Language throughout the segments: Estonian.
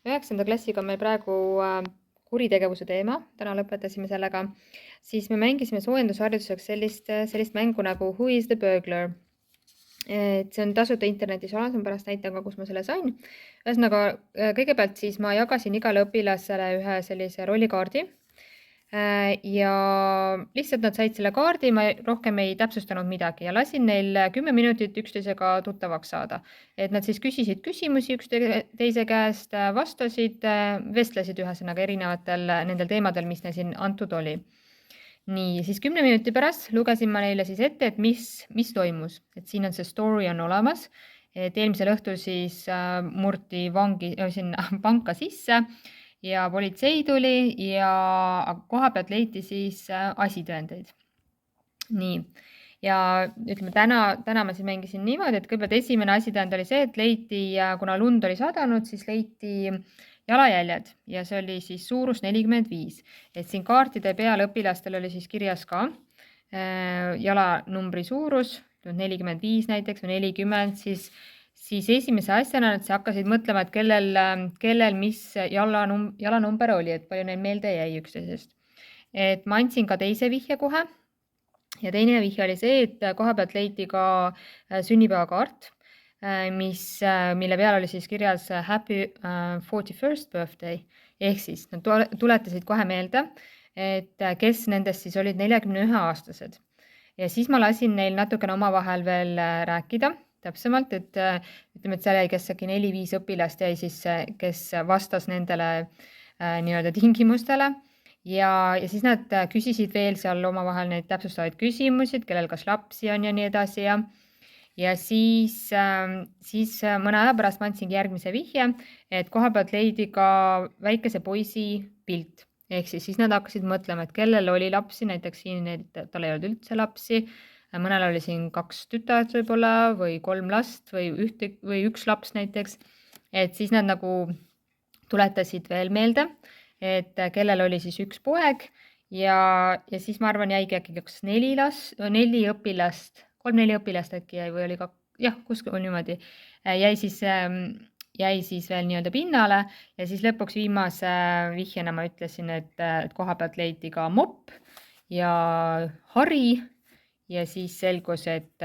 9. klassiga on meil praegu kuritegevuse teema, täna lõpetasime sellega, siis me mängisime soojendusharjutuseks sellist mängu nagu Who is the Burglar? Et see on tasuta internetis olemas, ma pärast näitan ka, kus ma selle sain. Ühesõnaga, kõigepealt siis ma jagasin igale õpilasele ühe sellise rollikaardi ja lihtsalt nad said selle kaardi, ma rohkem ei täpsustanud midagi ja lasin neil 10 minutit üksteisega tuttavaks saada. Et nad siis küsisid küsimusi üksteise käest, vastasid, vestlesid ühesõnaga erinevatel nendel teemadel, mis neil siin antud oli. Nii, siis 10 minuti pärast lugesin ma neile siis ette, et mis toimus. Et siin on see story on olemas, et eelmisel õhtul siis murti sinna panka sisse ja politsei tuli ja koha pealt leiti siis asitõendeid. Nii, ja ütleme, täna ma siis mängisin niimoodi, et kõigepealt esimene asitõend oli see, et leiti, kuna lund oli sadanud, siis leiti jalajäljed ja see oli siis suurus 45. Et siin kaartide peal õpilastel oli siis kirjas ka jalanumbri suurus, 45 näiteks või 40, siis esimese asjana nad hakkasid mõtlema, et kellel mis jalanumber oli, et palju neil meelde jäi üksteisest. Et ma andsin ka teise vihje kohe ja teine vihje oli see, et koha pealt leiti ka sünnipäevakaart, mille peal oli siis kirjas Happy 41st birthday, ehk siis nad tuletasid kohe meelde, et kes nendest siis olid 41-aastased. Ja siis ma lasin neil natukene omavahel veel rääkida täpsemalt, et ütleme, et seal jäi kes äkki 4-5 õpilast jäi siis, kes vastas nendele nii-öelda tingimustele ja siis nad küsisid veel seal omavahel neid täpsustavaid küsimusi, kellel kas lapsi on ja nii edasi ja siis mõne aja pärast ma andsingi järgmise vihje, et koha pealt leidi ka väikese poisi pilt. Ehk siis nad hakkasid mõtlema, et kellel oli lapsi, näiteks siin tal ei olnud üldse lapsi, mõnel oli siin 2 tütart võib-olla või 3 last või üks laps näiteks. Et siis nad nagu tuletasid veel meelde, et kellel oli siis üks poeg ja siis ma arvan jäigi äkki 4 õpilast, 3-4 õpilast äkki jäi või oli kuskil niimoodi, jäi siis veel nii-öelda pinnale ja siis lõpuks viimase vihjena ma ütlesin, et koha pealt leiti ka mopp ja hari ja siis selgus, et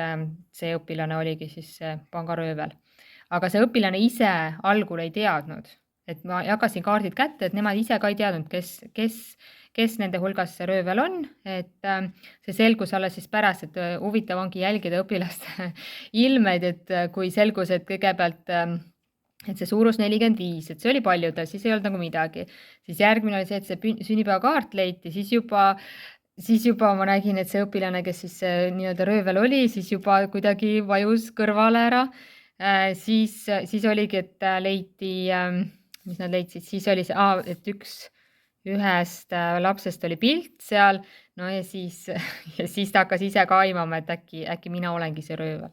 see õpilane oligi siis pangaröövel. Aga see õpilane ise algul ei teadnud, et ma jagasin kaardid kätte, et nemad ise ka ei teadnud, kes nende hulgas see röövel on, et see selgus alles siis pärast, et huvitav ongi jälgida õpilaste ilmeid, et kui selgus, et kõigepealt, et see suurus 45, et see oli paljude, siis ei olnud nagu midagi. Siis järgmine oli see, et see sünnipäevakaart leiti, siis juba ma nägin, et see õpilane, kes siis nii-öelda röövel oli, siis juba kuidagi vajus kõrvale ära. Siis oligi, et leiti, mis nad leidsid, siis oli see, et ühest lapsest oli pilt seal, no ja siis ta hakkas ise ka aimama, et äkki mina olengi see röövel.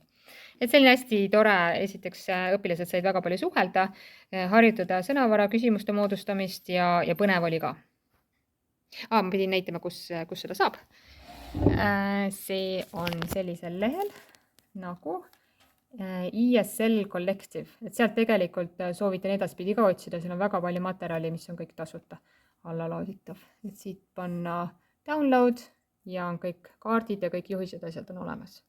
Et selline hästi tore, esiteks õpilased said väga palju suhelda, harjutada sõnavara, küsimuste moodustamist ja põnev oli ka. Ma pidin näitama, kus seda saab. See on sellisel lehel nagu ESL Collective, et sealt tegelikult soovitan edaspidi ka otsida, seal on väga palju materjali, mis on kõik tasuta allalaaditav, et siit panna download ja on kõik kaardid ja kõik juhised asjad on olemas.